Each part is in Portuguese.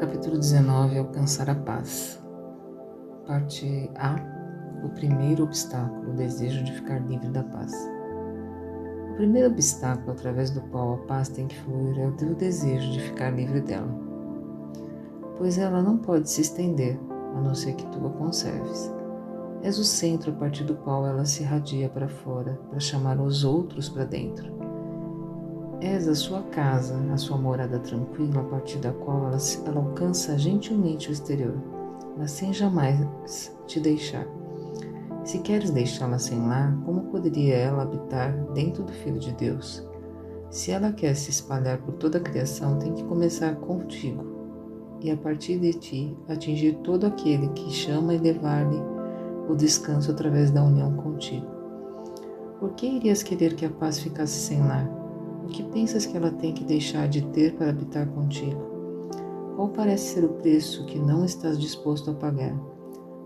Capítulo 19. Alcançar a paz. Parte A. O primeiro obstáculo, o desejo de ficar livre da paz. O primeiro obstáculo através do qual a paz tem que fluir é o teu desejo de ficar livre dela, pois ela não pode se estender, a não ser que tu a conserves. És o centro a partir do qual ela se irradia para fora, para chamar os outros para dentro. És a sua casa, a sua morada tranquila, a partir da qual ela alcança gentilmente o exterior, mas sem jamais te deixar. Se queres deixá-la sem lar, como poderia ela habitar dentro do Filho de Deus? Se ela quer se espalhar por toda a criação, tem que começar contigo, e a partir de ti atingir todo aquele que chama e levar-lhe o descanso através da união contigo. Por que irias querer que a paz ficasse sem lar? O que pensas que ela tem que deixar de ter para habitar contigo? Qual parece ser o preço que não estás disposto a pagar?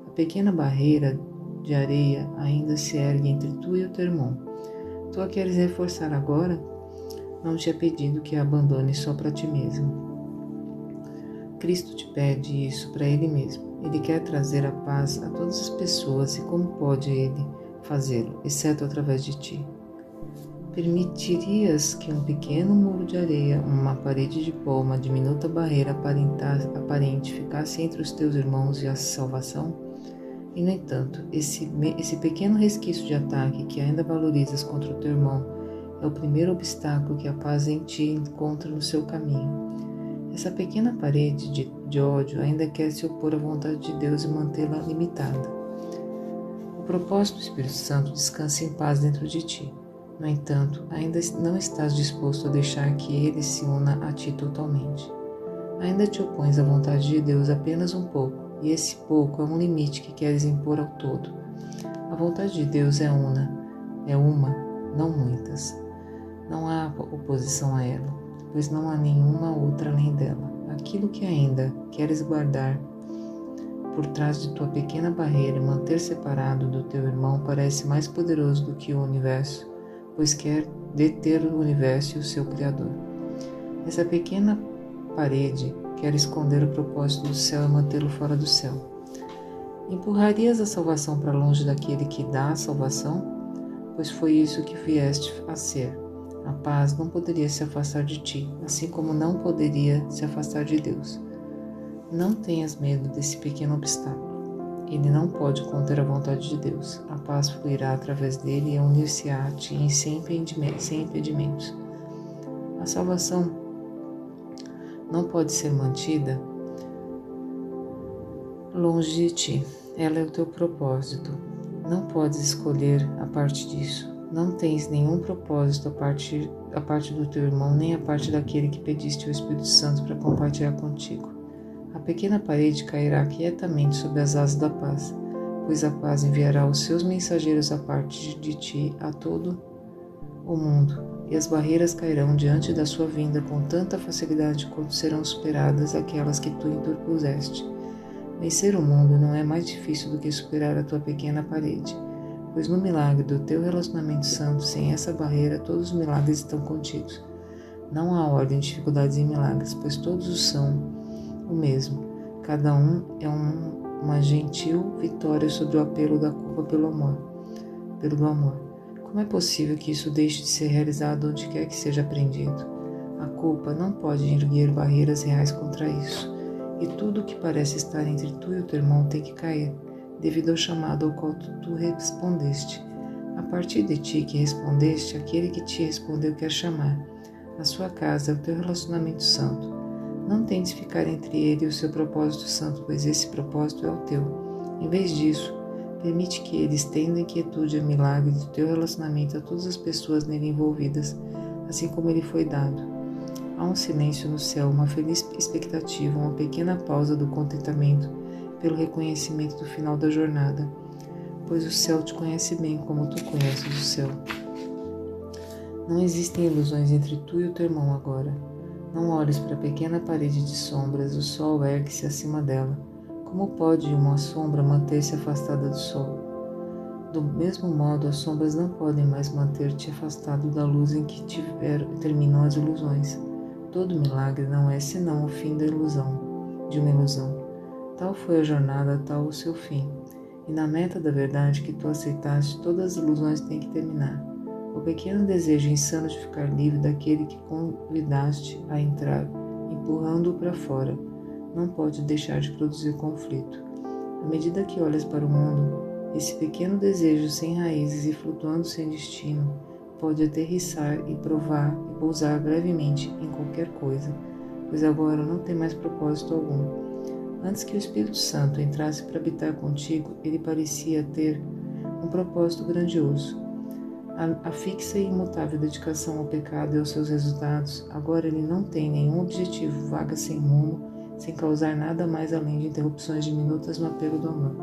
A pequena barreira de areia ainda se ergue entre tu e o teu irmão. Tu a queres reforçar agora? Não te é pedido que a abandones só para ti mesmo. Cristo te pede isso para Ele mesmo. Ele quer trazer a paz a todas as pessoas, e como pode Ele fazê-lo, exceto através de ti? Permitirias que um pequeno muro de areia, uma parede de pó, uma diminuta barreira aparente ficasse entre os teus irmãos e a salvação? E, no entanto, esse pequeno resquício de ataque que ainda valorizas contra o teu irmão é o primeiro obstáculo que a paz em ti encontra no seu caminho. Essa pequena parede de ódio ainda quer se opor à vontade de Deus e mantê-la limitada. O propósito do Espírito Santo descansa em paz dentro de ti. No entanto, ainda não estás disposto a deixar que Ele se una a ti totalmente. Ainda te opões à vontade de Deus apenas um pouco, e esse pouco é um limite que queres impor ao todo. A vontade de Deus é uma, não muitas. Não há oposição a ela, pois não há nenhuma outra além dela. Aquilo que ainda queres guardar por trás de tua pequena barreira e manter separado do teu irmão parece mais poderoso do que o universo, pois quer deter o universo e o seu Criador. Essa pequena parede quer esconder o propósito do céu e mantê-lo fora do céu. Empurrarias a salvação para longe daquele que dá a salvação? Pois foi isso que vieste a ser. A paz não poderia se afastar de ti, assim como não poderia se afastar de Deus. Não tenhas medo desse pequeno obstáculo. Ele não pode conter a vontade de Deus. A paz fluirá através dele e unir-se-á a ti sem impedimentos. A salvação não pode ser mantida longe de ti. Ela é o teu propósito. Não podes escolher a parte disso. Não tens nenhum propósito a parte do teu irmão, nem a parte daquele que pediste ao Espírito Santo para compartilhar contigo. A pequena parede cairá quietamente sob as asas da paz, pois a paz enviará os seus mensageiros a parte de ti a todo o mundo, e as barreiras cairão diante da sua vinda com tanta facilidade quanto serão superadas aquelas que tu interpuseste. Vencer o mundo não é mais difícil do que superar a tua pequena parede, pois no milagre do teu relacionamento santo, sem essa barreira, todos os milagres estão contidos. Não há ordem de dificuldades em milagres, pois todos são o mesmo. Cada um é uma gentil vitória sobre o apelo da culpa pelo amor. Como é possível que isso deixe de ser realizado onde quer que seja aprendido? A culpa não pode erguer barreiras reais contra isso, e tudo o que parece estar entre tu e o teu irmão tem que cair, devido ao chamado ao qual tu respondeste. A partir de ti que respondeste, aquele que te respondeu quer chamar. A sua casa é o teu relacionamento santo. Não tentes ficar entre ele e o seu propósito santo, pois esse propósito é o teu. Em vez disso, permite que ele estenda inquietude e milagre do teu relacionamento a todas as pessoas nele envolvidas, assim como ele foi dado. Há um silêncio no céu, uma feliz expectativa, uma pequena pausa do contentamento pelo reconhecimento do final da jornada, pois o céu te conhece bem como tu conheces o céu. Não existem ilusões entre tu e o teu irmão agora. Não olhes para a pequena parede de sombras, o sol ergue-se acima dela. Como pode uma sombra manter-se afastada do sol? Do mesmo modo, as sombras não podem mais manter-te afastado da luz em que terminam as ilusões. Todo milagre não é senão o fim da ilusão. de uma ilusão. Tal foi a jornada, tal o seu fim. E na meta da verdade que tu aceitaste, todas as ilusões têm que terminar. O pequeno desejo insano de ficar livre daquele que convidaste a entrar, empurrando-o para fora, não pode deixar de produzir conflito. À medida que olhas para o mundo, esse pequeno desejo sem raízes e flutuando sem destino pode aterrissar e provar e pousar brevemente em qualquer coisa, pois agora não tem mais propósito algum. Antes que o Espírito Santo entrasse para habitar contigo, ele parecia ter um propósito grandioso. A fixa e imutável dedicação ao pecado e aos seus resultados, agora ele não tem nenhum objetivo, vaga sem rumo, sem causar nada mais além de interrupções diminutas no apelo do amor.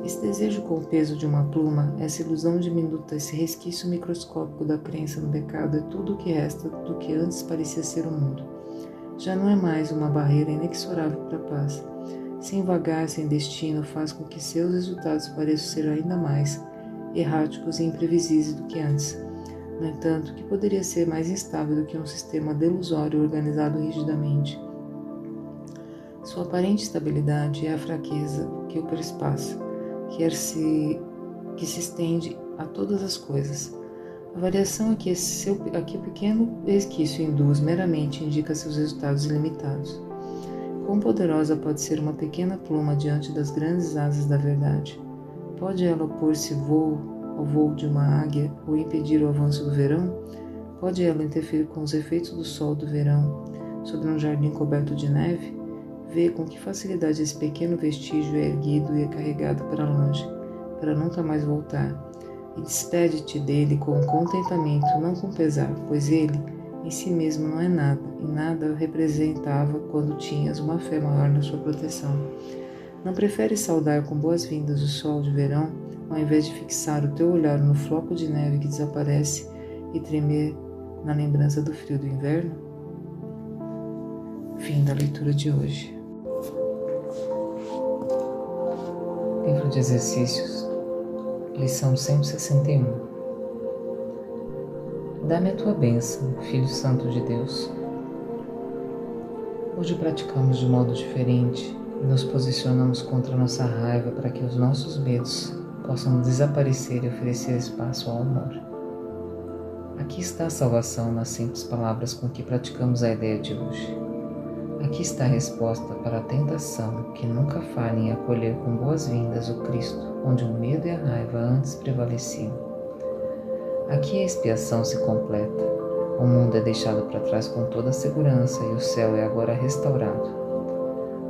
Esse desejo com o peso de uma pluma, essa ilusão diminuta, esse resquício microscópico da crença no pecado é tudo o que resta do que antes parecia ser o mundo. Já não é mais uma barreira inexorável para a paz. Sem vagar, sem destino, faz com que seus resultados pareçam ser ainda mais erráticos e imprevisíveis do que antes. No entanto, o que poderia ser mais instável do que um sistema delusório organizado rigidamente? Sua aparente estabilidade é a fraqueza que o perspassa, que se estende a todas as coisas. A variação a que o pequeno resquício induz meramente indica seus resultados ilimitados. Quão poderosa pode ser uma pequena pluma diante das grandes asas da verdade? Pode ela opor-se ao voo de uma águia ou impedir o avanço do verão? Pode ela interferir com os efeitos do sol do verão sobre um jardim coberto de neve? Vê com que facilidade esse pequeno vestígio é erguido e é carregado para longe, para nunca mais voltar. E despede-te dele com contentamento, não com pesar, pois ele em si mesmo não é nada, e nada representava quando tinhas uma fé maior na sua proteção. Não preferes saudar com boas-vindas o sol de verão, ao invés de fixar o teu olhar no floco de neve que desaparece e tremer na lembrança do frio do inverno? Fim da leitura de hoje. Livro de Exercícios, lição 161. Dá-me a tua bênção, Filho Santo de Deus. Hoje praticamos de modo diferente e nos posicionamos contra a nossa raiva para que os nossos medos possam desaparecer e oferecer espaço ao amor. Aqui está a salvação nas simples palavras com que praticamos a ideia de hoje. Aqui está a resposta para a tentação que nunca falha em acolher com boas-vindas o Cristo, onde o medo e a raiva antes prevaleciam. Aqui a expiação se completa, o mundo é deixado para trás com toda a segurança e o céu é agora restaurado.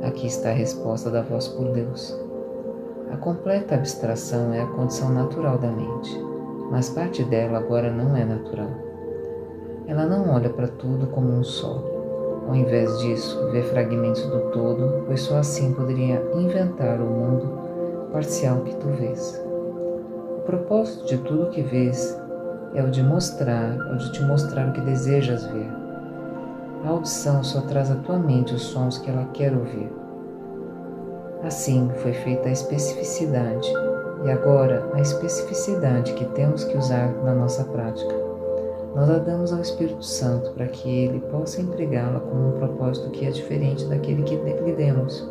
Aqui está a resposta da voz por Deus. A completa abstração é a condição natural da mente, mas parte dela agora não é natural. Ela não olha para tudo como um só. Ao invés disso, vê fragmentos do todo, pois só assim poderia inventar o mundo parcial que tu vês. O propósito de tudo que vês é o de te mostrar o que desejas ver. A audição só traz à tua mente os sons que ela quer ouvir. Assim foi feita a especificidade, e agora a especificidade que temos que usar na nossa prática. Nós a damos ao Espírito Santo para que ele possa empregá-la com um propósito que é diferente daquele que lhe demos.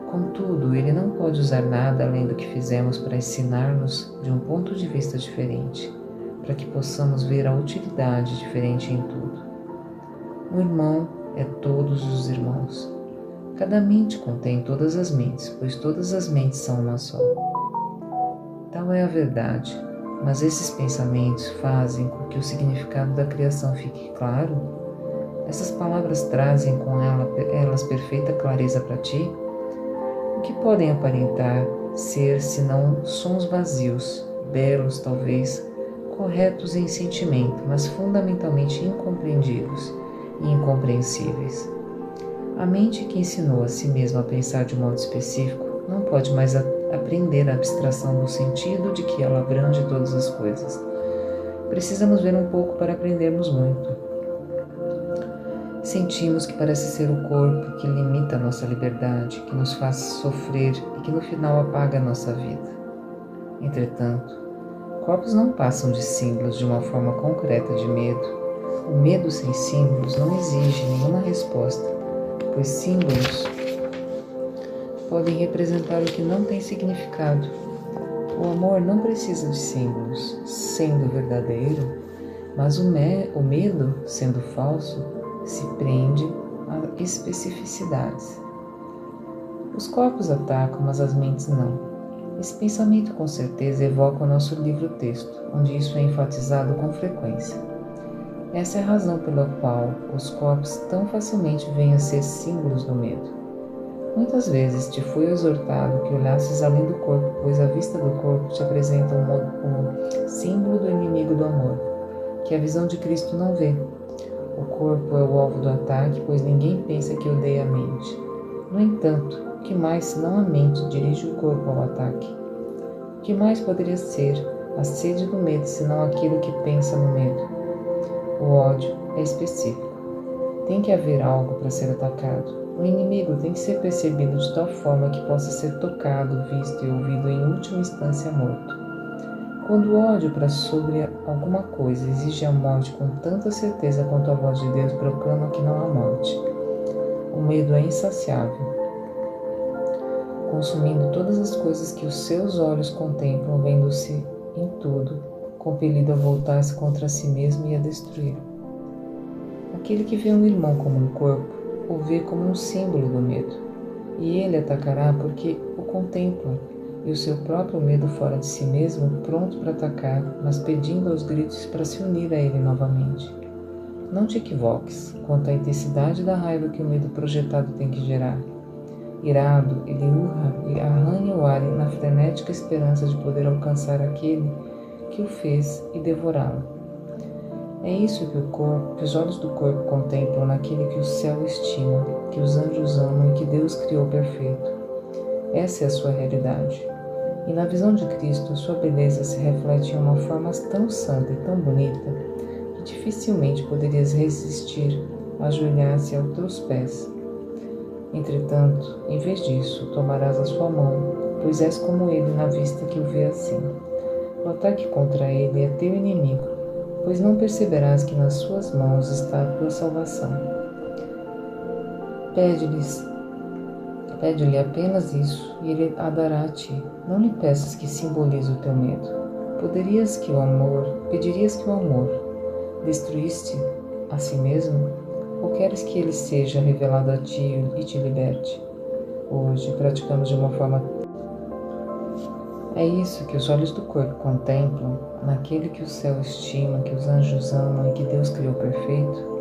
Contudo, ele não pode usar nada além do que fizemos para ensinar-nos de um ponto de vista diferente, para que possamos ver a utilidade diferente em tudo. Um irmão é todos os irmãos. Cada mente contém todas as mentes, pois todas as mentes são uma só. Tal é a verdade. Mas esses pensamentos fazem com que o significado da criação fique claro? Essas palavras trazem com elas perfeita clareza para ti? O que podem aparentar ser senão sons vazios, belos talvez, corretos em sentimento, mas fundamentalmente incompreendidos e incompreensíveis? A mente que ensinou a si mesma a pensar de um modo específico não pode mais aprender a abstração do sentido de que ela abrange todas as coisas. Precisamos ver um pouco para aprendermos muito. Sentimos que parece ser o corpo que limita a nossa liberdade, que nos faz sofrer e que no final apaga a nossa vida. Entretanto, corpos não passam de símbolos de uma forma concreta de medo. O medo sem símbolos não exige nenhuma resposta, pois símbolos podem representar o que não tem significado. O amor não precisa de símbolos, sendo verdadeiro, mas o medo, sendo falso, se prende a especificidades. Os corpos atacam, mas as mentes não. Esse pensamento com certeza evoca o nosso livro-texto, onde isso é enfatizado com frequência. Essa é a razão pela qual os corpos tão facilmente vêm a ser símbolos do medo. Muitas vezes te foi exortado que olhasses além do corpo, pois a vista do corpo te apresenta um símbolo do inimigo do amor, que a visão de Cristo não vê. O corpo é o alvo do ataque, pois ninguém pensa que odeia a mente. No entanto, o que mais senão a mente dirige o corpo ao ataque? O que mais poderia ser a sede do medo senão aquilo que pensa no medo? O ódio é específico. Tem que haver algo para ser atacado. O inimigo tem que ser percebido de tal forma que possa ser tocado, visto e ouvido em última instância morto. Quando o ódio para sobre alguma coisa exige a morte com tanta certeza quanto a voz de Deus proclama que não há morte, o medo é insaciável, consumindo todas as coisas que os seus olhos contemplam, vendo-se em tudo, compelido a voltar-se contra si mesmo e a destruir. Aquele que vê um irmão como um corpo, o vê como um símbolo do medo, e ele atacará porque o contempla, e o seu próprio medo fora de si mesmo, pronto para atacar, mas pedindo aos gritos para se unir a ele novamente. Não te equivoques quanto à intensidade da raiva que o medo projetado tem que gerar. Irado, ele urra e arranha o ar na frenética esperança de poder alcançar aquele que o fez e devorá-lo. É isso que os olhos do corpo contemplam naquele que o céu estima, que os anjos amam e que Deus criou perfeito. Essa é a sua realidade. E na visão de Cristo, a sua beleza se reflete em uma forma tão santa e tão bonita que dificilmente poderias resistir a ajoelhar-se aos teus pés. Entretanto, em vez disso, tomarás a sua mão, pois és como ele na vista que o vê assim. O ataque contra ele é teu inimigo, pois não perceberás que nas suas mãos está a tua salvação. Pede-lhe apenas isso e ele a dará a ti. Não lhe peças que simbolize o teu medo. Pedirias que o amor destruísse a si mesmo? Ou queres que ele seja revelado a ti e te liberte? Hoje praticamos de uma forma. É isso que os olhos do corpo contemplam, naquele que o céu estima, que os anjos amam e que Deus criou perfeito.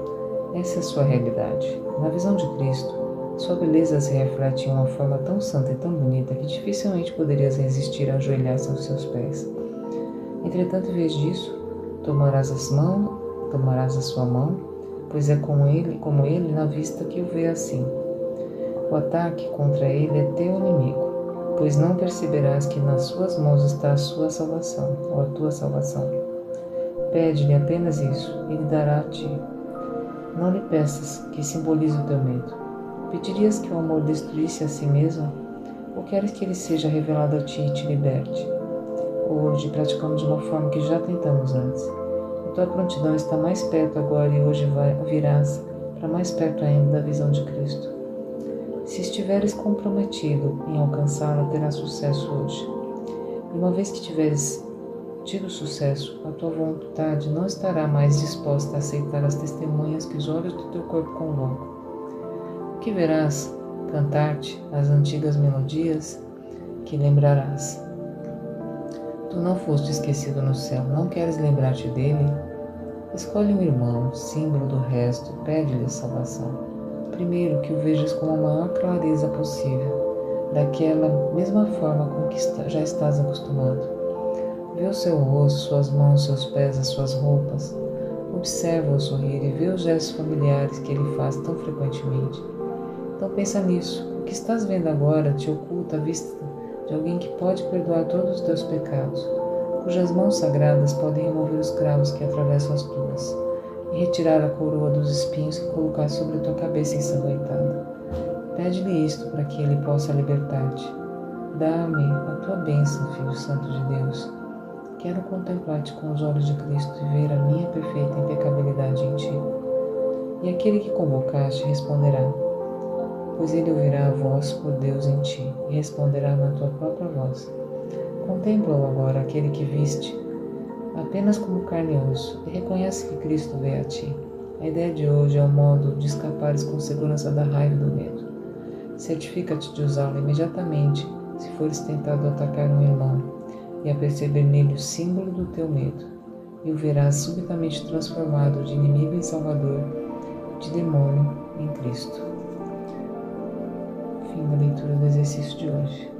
Essa é a sua realidade. Na visão de Cristo, sua beleza se reflete em uma forma tão santa e tão bonita que dificilmente poderias resistir a ajoelhar-se aos seus pés. Entretanto, em vez disso, tomarás a sua mão, pois é como ele na vista que o vê assim. O ataque contra ele é teu inimigo, pois não perceberás que nas suas mãos está a sua salvação, ou a tua salvação. Pede-lhe apenas isso, e ele dará a ti. Não lhe peças que simbolize o teu medo. Pedirias que o amor destruísse a si mesmo? Ou queres que ele seja revelado a ti e te liberte? Hoje praticamos de uma forma que já tentamos antes. A tua prontidão está mais perto agora e hoje virás para mais perto ainda da visão de Cristo. Se estiveres comprometido em alcançá-la, terás sucesso hoje. E uma vez que tiveres tido sucesso, a tua vontade não estará mais disposta a aceitar as testemunhas que os olhos do teu corpo convocam. O que verás? Cantar-te as antigas melodias que lembrarás. Tu não foste esquecido no céu, não queres lembrar-te dele? Escolhe um irmão, símbolo do resto, pede-lhe a salvação. Primeiro, que o vejas com a maior clareza possível, daquela mesma forma com que já estás acostumado. Vê o seu rosto, suas mãos, seus pés, as suas roupas. Observa-o sorrir e vê os gestos familiares que ele faz tão frequentemente. Então pensa nisso. O que estás vendo agora te oculta a vista de alguém que pode perdoar todos os teus pecados, cujas mãos sagradas podem remover os cravos que atravessam as tuas, e retirar a coroa dos espinhos que colocar sobre a tua cabeça ensanguentada. Pede-lhe isto para que ele possa libertar-te. Dá-me a tua bênção, Filho Santo de Deus. Quero contemplar-te com os olhos de Cristo e ver a minha perfeita impecabilidade em ti. E aquele que convocaste responderá: pois ele ouvirá a voz por Deus em ti e responderá na tua própria voz. Contempla-o agora, aquele que viste apenas como carne e osso, e reconhece que Cristo veio a ti. A ideia de hoje é o modo de escapares com segurança da raiva e do medo. Certifica-te de usá-lo imediatamente se fores tentado atacar um irmão e a perceber nele o símbolo do teu medo, e o verás subitamente transformado de inimigo em salvador, de demônio em Cristo. Fim da leitura do exercício de hoje.